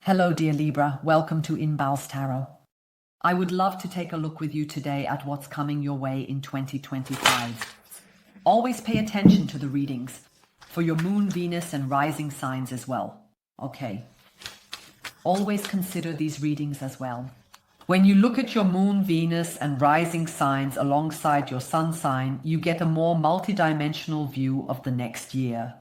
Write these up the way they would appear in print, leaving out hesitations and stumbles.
Hello, dear Libra. Welcome to Inbalstarot. I would love to take a look with you today at what's coming your way in 2025. Always pay attention to the readings for your moon, Venus, and rising signs as well. Okay. Always consider these readings as well. When you look at your moon, Venus, and rising signs alongside your sun sign, you get a more multidimensional view of the next year.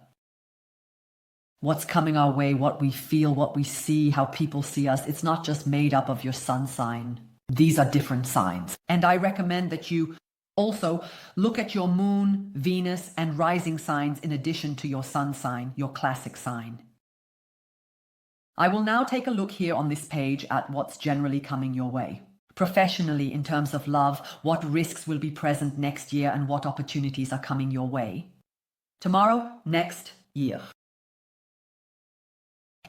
What's coming our way, what we feel, what we see, how people see us. It's not just made up of your sun sign. These are different signs. And I recommend that you also look at your moon, Venus, and rising signs in addition to your sun sign, your classic sign. I will now take a look here on this page at what's generally coming your way. Professionally, in terms of love, what risks will be present next year and what opportunities are coming your way. Tomorrow, next year.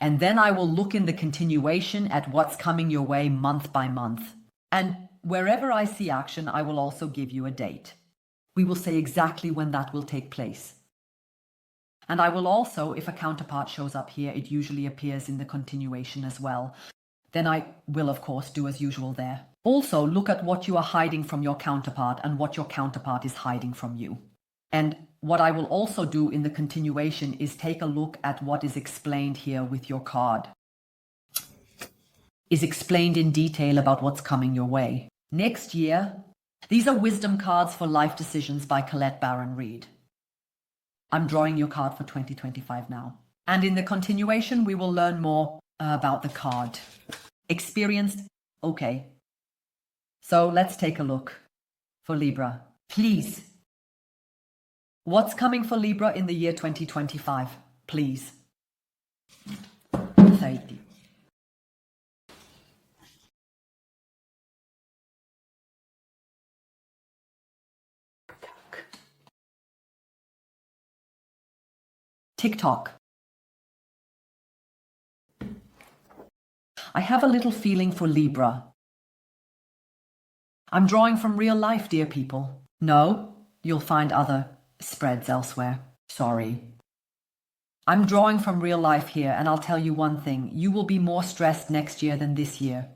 And then I will look in the continuation at what's coming your way month by month. And wherever I see action, I will also give you a date. We will say exactly when that will take place. And I will also, if a counterpart shows up here, it usually appears in the continuation as well. Then I will, of course, do as usual there. Also, look at what you are hiding from your counterpart and what your counterpart is hiding from you. And what I will also do in the continuation is take a look at what is explained here with your card. Is explained in detail about what's coming your way. Next year, these are wisdom cards for life decisions by Colette Baron Reid. I'm drawing your card for 2025 now. And in the continuation, we will learn more about the card. Experienced? Okay. So let's take a look for Libra. Please. What's coming for Libra in the year 2025? Please. Safety. TikTok. I have a little feeling for Libra. I'm drawing from real life, dear people. No, you'll find other spreads elsewhere. Sorry. I'm drawing from real life here, and I'll tell you one thing. You will be more stressed next year than this year.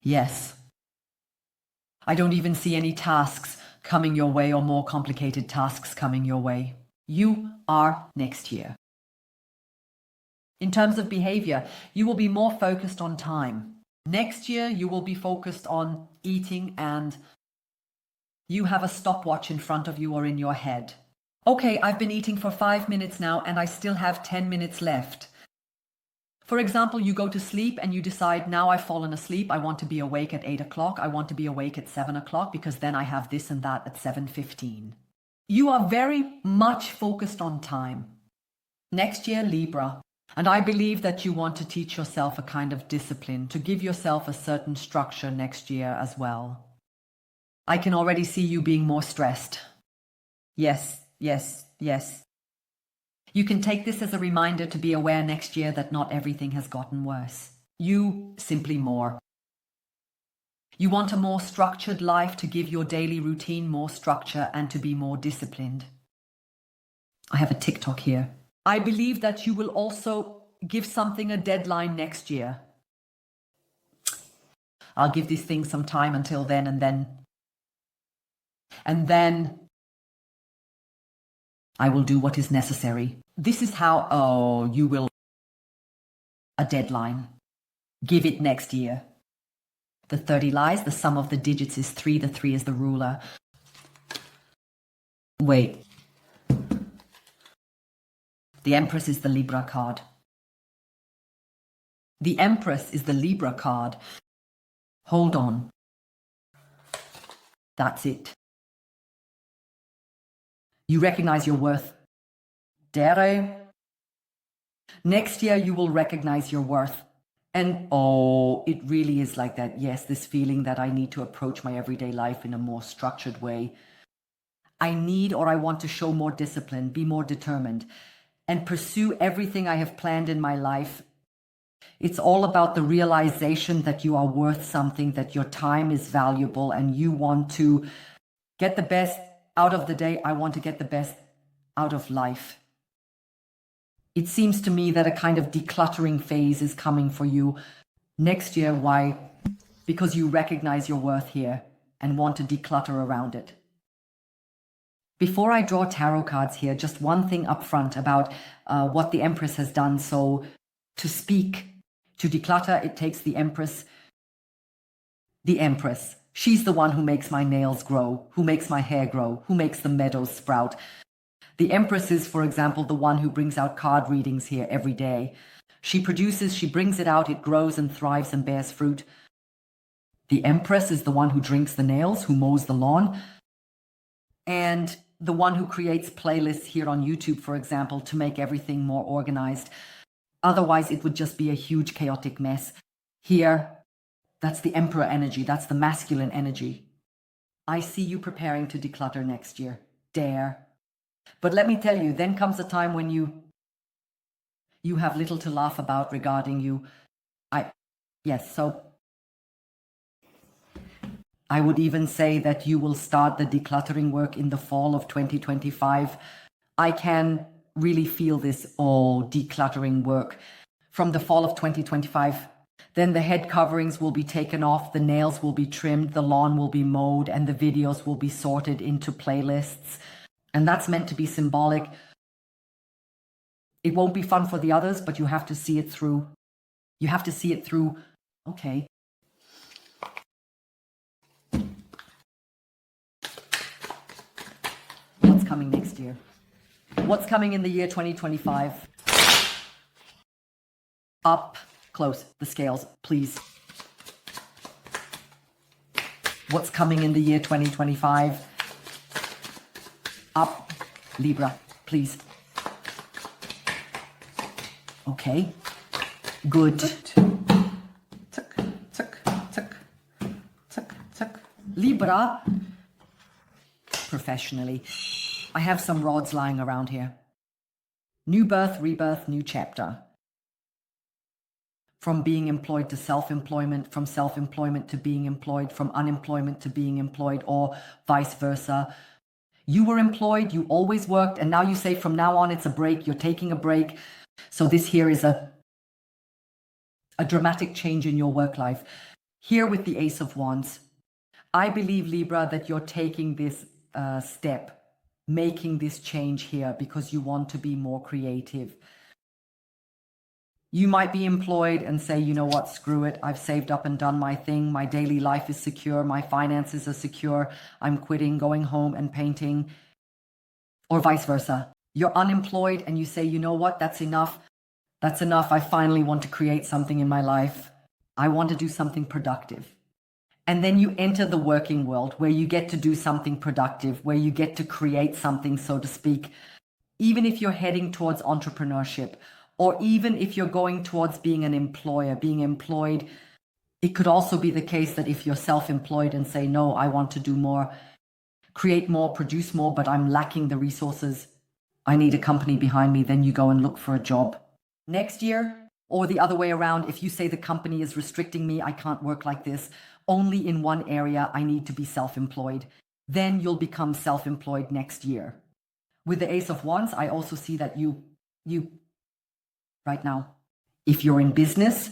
Yes. I don't even see any tasks coming your way or more complicated tasks coming your way. You are next year. In terms of behavior, you will be more focused on time. Next year, you will be focused on eating and you have a stopwatch in front of you or in your head. Okay, I've been eating for 5 minutes now and I still have 10 minutes left. For example, you go to sleep and you decide, now I've fallen asleep, I want to be awake at 8 o'clock, I want to be awake at 7 o'clock because then I have this and that at 7:15. You are very much focused on time. Next year, Libra. And I believe that you want to teach yourself a kind of discipline, to give yourself a certain structure next year as well. I can already see you being more stressed. Yes, yes, yes. You can take this as a reminder to be aware next year that not everything has gotten worse. You simply more. You want a more structured life, to give your daily routine more structure and to be more disciplined. I have a TikTok here. I believe that you will also give something a deadline next year. I'll give these things some time until then and then I will do what is necessary. This is how, you will, a deadline. Give it next year. The 30 lies, the sum of the digits is 3, the 3 is the ruler. Wait. The Empress is the Libra card. The Empress is the Libra card. Hold on. That's it. You recognize your worth. Dare. Next year you will recognize your worth. And it really is like that. Yes, this feeling that I need to approach my everyday life in a more structured way. I need or I want to show more discipline, be more determined, and pursue everything I have planned in my life. It's all about the realization that you are worth something, that your time is valuable, and you want to get the best out of the day. I want to get the best out of life. It seems to me that a kind of decluttering phase is coming for you next year. Why? Because you recognize your worth here and want to declutter around it. Before I draw tarot cards here, just one thing up front about what the Empress has done. So to speak, to declutter, it takes the Empress. The Empress. She's the one who makes my nails grow, who makes my hair grow, who makes the meadows sprout. The Empress is, for example, the one who brings out card readings here every day. She produces, she brings it out, it grows and thrives and bears fruit. The Empress is the one who drinks the nails, who mows the lawn, and the one who creates playlists here on YouTube, for example, to make everything more organized. Otherwise, it would just be a huge chaotic mess. Here, that's the Emperor energy, that's the masculine energy. I see you preparing to declutter next year. Dare. But let me tell you, then comes a time when you have little to laugh about regarding you. So I would even say that you will start the decluttering work in the fall of 2025. I can really feel this decluttering work from the fall of 2025. Then the head coverings will be taken off, the nails will be trimmed, the lawn will be mowed, and the videos will be sorted into playlists. And that's meant to be symbolic. It won't be fun for the others, but you have to see it through. You have to see it through. Okay. What's coming next year? What's coming in the year 2025? Up close, the scales, please. What's coming in the year 2025? Up, Libra, please. Okay, good. Tuck, tuck, tuck, tuck, tuck. Libra, professionally, I have some rods lying around here. New birth, rebirth, new chapter. From being employed to self-employment, from self-employment to being employed, from unemployment to being employed, or vice versa. You were employed, you always worked, and now you say from now on it's a break, you're taking a break. So this here is a dramatic change in your work life. Here with the Ace of Wands, I believe, Libra, that you're taking this step, making this change here because you want to be more creative. You might be employed and say, you know what, screw it. I've saved up and done my thing. My daily life is secure. My finances are secure. I'm quitting, going home and painting, or vice versa. You're unemployed and you say, you know what, that's enough. That's enough. I finally want to create something in my life. I want to do something productive. And then you enter the working world where you get to do something productive, where you get to create something, so to speak. Even if you're heading towards entrepreneurship, or even if you're going towards being an employer, being employed, it could also be the case that if you're self-employed and say, no, I want to do more, create more, produce more, but I'm lacking the resources, I need a company behind me, then you go and look for a job. Next year, or the other way around, if you say the company is restricting me, I can't work like this, only in one area, I need to be self-employed, then you'll become self-employed next year. With the Ace of Wands, I also see that you right now, if you're in business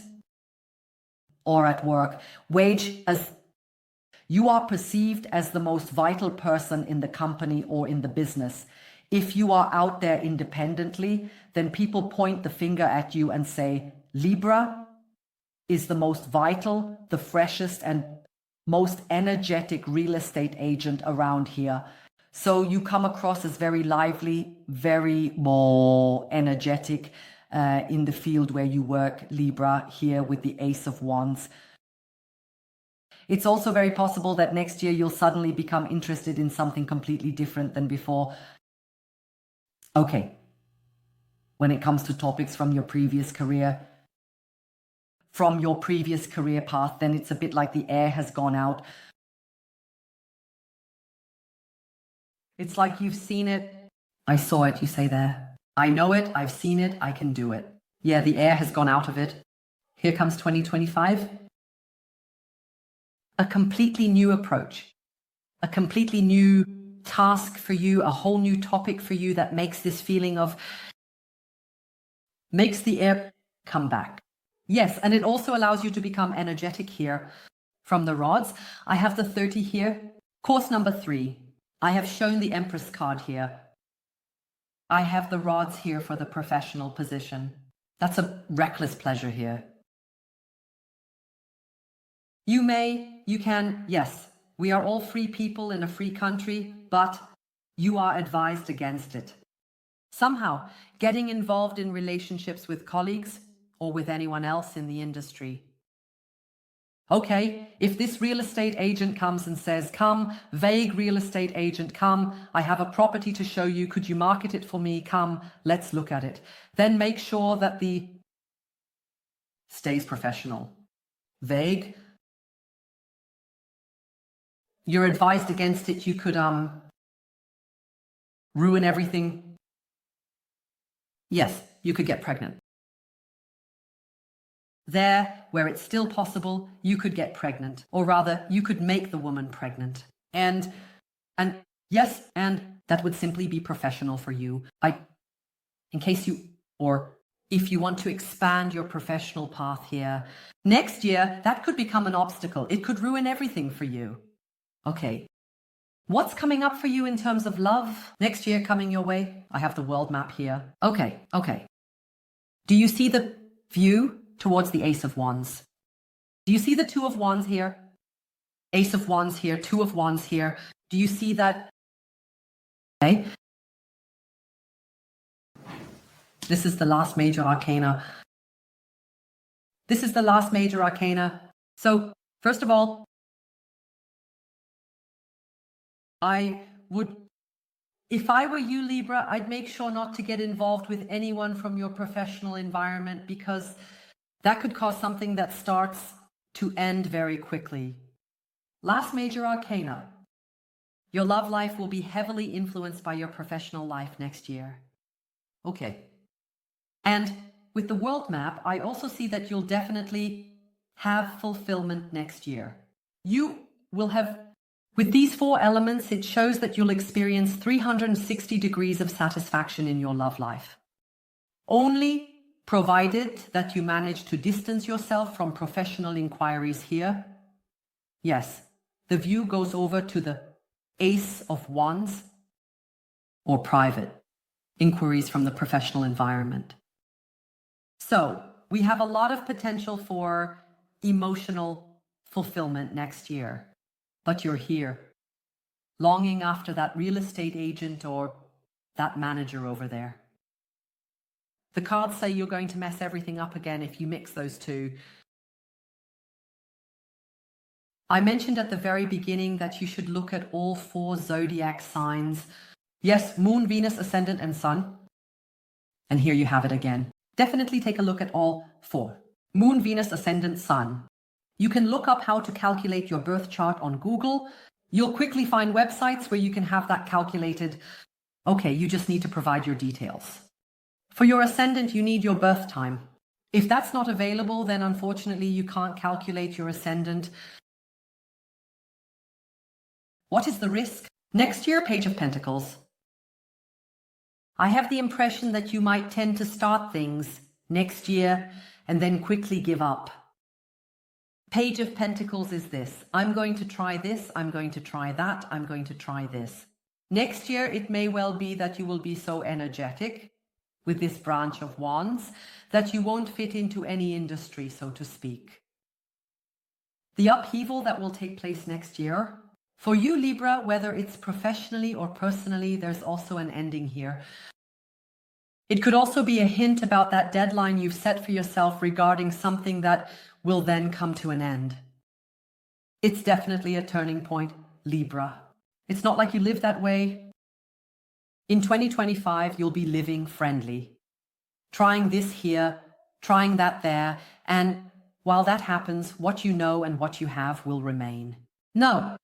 or at work, you are perceived as the most vital person in the company or in the business. If you are out there independently, then people point the finger at you and say, Libra is the most vital, the freshest and most energetic real estate agent around here. So you come across as very lively, very more energetic, in the field where you work, Libra, here with the Ace of Wands. It's also very possible that next year you'll suddenly become interested in something completely different than before. Okay, when it comes to topics from your previous career, path, then it's a bit like the air has gone out. It's like you've seen it. I saw it, you say there. I know it, I've seen it, I can do it. Yeah, the air has gone out of it. Here comes 2025. A completely new approach, a completely new task for you, a whole new topic for you that makes this feeling of makes the air come back. Yes, and it also allows you to become energetic here from the rods. I have the 30 here. Course number 3. I have shown the Empress card here. I have the rods here for the professional position. That's a reckless pleasure here. You can, yes, we are all free people in a free country, but you are advised against it. Somehow, getting involved in relationships with colleagues or with anyone else in the industry. Okay, if this real estate agent comes and says, come, vague real estate agent, come, I have a property to show you, could you market it for me? Come, let's look at it. Then make sure that the stays professional. Vague, you're advised against it, you could ruin everything. Yes, you could get pregnant. There, where it's still possible, you could get pregnant, or rather, you could make the woman pregnant. And yes, and that would simply be professional for you. In case you, or if you want to expand your professional path here, next year, that could become an obstacle. It could ruin everything for you. Okay. What's coming up for you in terms of love next year coming your way? I have the world map here. Okay. Do you see the view towards the Ace of Wands? Do you see the Two of Wands here? Ace of Wands here, Two of Wands here. Do you see that? Okay. This is the last major arcana. So, first of all, if I were you, Libra, I'd make sure not to get involved with anyone from your professional environment, because that could cause something that starts to end very quickly. Last major arcana. Your love life will be heavily influenced by your professional life next year. Okay. And with the world map, I also see that you'll definitely have fulfillment next year. You will have, with these 4 elements, it shows that you'll experience 360 degrees of satisfaction in your love life. Only provided that you manage to distance yourself from professional inquiries here. Yes, the view goes over to the Ace of Wands, or private inquiries from the professional environment. So we have a lot of potential for emotional fulfillment next year, but you're here, longing after that real estate agent or that manager over there. The cards say you're going to mess everything up again if you mix those two. I mentioned at the very beginning that you should look at all 4 zodiac signs. Yes, Moon, Venus, Ascendant, and Sun. And here you have it again. Definitely take a look at all 4. Moon, Venus, Ascendant, Sun. You can look up how to calculate your birth chart on Google. You'll quickly find websites where you can have that calculated. Okay, you just need to provide your details. For your ascendant, you need your birth time. If that's not available, then unfortunately you can't calculate your ascendant. What is the risk? Next year, Page of Pentacles. I have the impression that you might tend to start things next year and then quickly give up. Page of Pentacles is this. I'm going to try this, I'm going to try that, I'm going to try this. Next year, it may well be that you will be so energetic with this branch of wands that you won't fit into any industry, so to speak. The upheaval that will take place next year, for you, Libra, whether it's professionally or personally, there's also an ending here. It could also be a hint about that deadline you've set for yourself regarding something that will then come to an end. It's definitely a turning point, Libra. It's not like you live that way. In 2025, you'll be living friendly. Trying this here, trying that there, and while that happens, what you know and what you have will remain. No.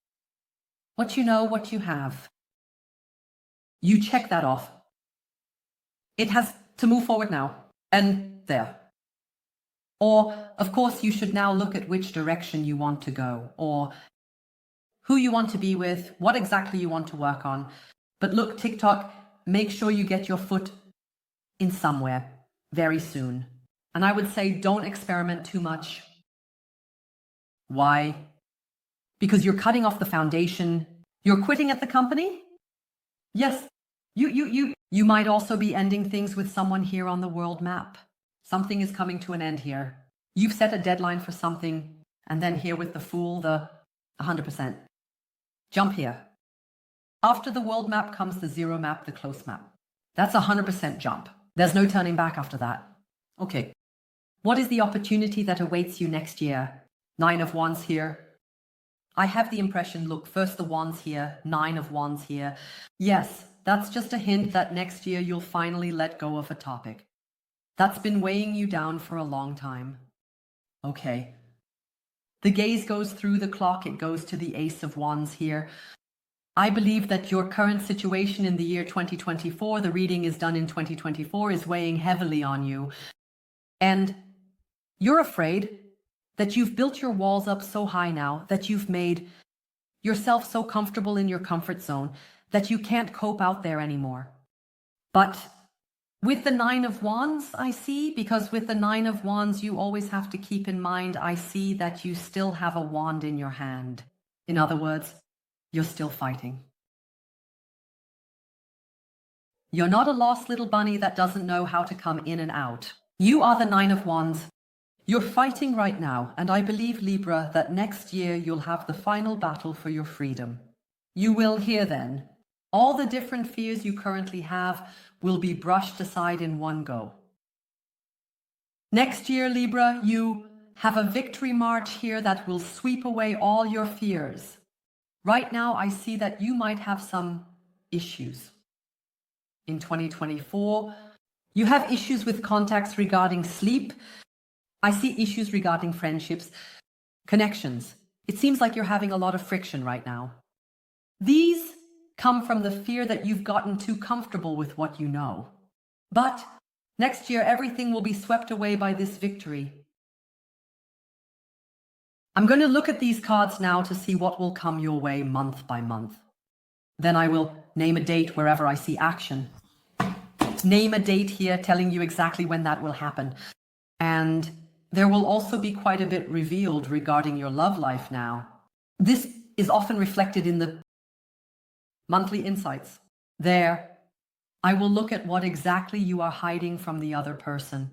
What you know, what you have. You check that off. It has to move forward now. And there. Or, of course, you should now look at which direction you want to go, or who you want to be with, what exactly you want to work on. But look, TikTok, make sure you get your foot in somewhere. very soon. And I would say don't experiment too much. Why? Because you're cutting off the foundation. You're quitting at the company? Yes. You might also be ending things with someone here on the world map. Something is coming to an end here. You've set a deadline for something, and then here with the Fool, the 100%. Jump here. After the world map comes the zero map, the close map. That's 100% jump. There's no turning back after that. Okay. What is the opportunity that awaits you next year? 9 of Wands here. I have the impression, look, first the Wands here, 9 of Wands here. Yes, that's just a hint that next year you'll finally let go of a topic that's been weighing you down for a long time. Okay. The gaze goes through the clock. It goes to the Ace of Wands here. I believe that your current situation in the year 2024, the reading is done in 2024, is weighing heavily on you. And you're afraid that you've built your walls up so high now, that you've made yourself so comfortable in your comfort zone that you can't cope out there anymore. But with the 9 of Wands, I see, because with the 9 of Wands, you always have to keep in mind, I see that you still have a wand in your hand. In other words, you're still fighting. You're not a lost little bunny that doesn't know how to come in and out. You are the 9 of Wands. You're fighting right now, and I believe, Libra, that next year you'll have the final battle for your freedom. You will hear then. All the different fears you currently have will be brushed aside in one go. Next year, Libra, you have a victory march here that will sweep away all your fears. Right now, I see that you might have some issues. In 2024, you have issues with contacts regarding sleep. I see issues regarding friendships, connections. It seems like you're having a lot of friction right now. These come from the fear that you've gotten too comfortable with what you know. But next year, everything will be swept away by this victory. I'm going to look at these cards now to see what will come your way month by month. Then I will name a date wherever I see action. Name a date here telling you exactly when that will happen. And there will also be quite a bit revealed regarding your love life now. This is often reflected in the monthly insights. There, I will look at what exactly you are hiding from the other person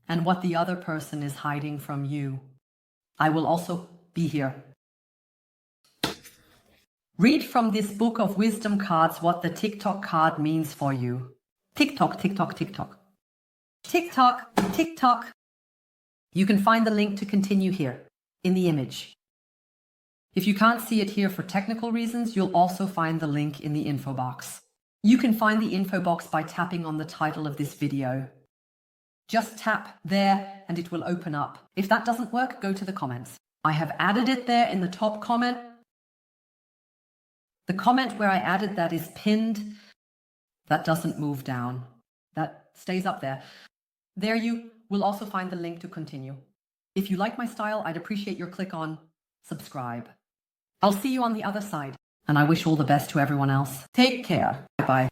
and what the other person is hiding from you. I will also be here. Read from this book of wisdom cards what the TikTok card means for you. TikTok, TikTok, TikTok. TikTok, TikTok. You can find the link to continue here in the image. If you can't see it here for technical reasons, you'll also find the link in the info box. You can find the info box by tapping on the title of this video. Just tap there and it will open up. If that doesn't work, go to the comments. I have added it there in the top comment. The comment where I added that is pinned. That doesn't move down. That stays up there. There you will also find the link to continue. If you like my style, I'd appreciate your click on subscribe. I'll see you on the other side, and I wish all the best to everyone else. Take care. Bye-bye.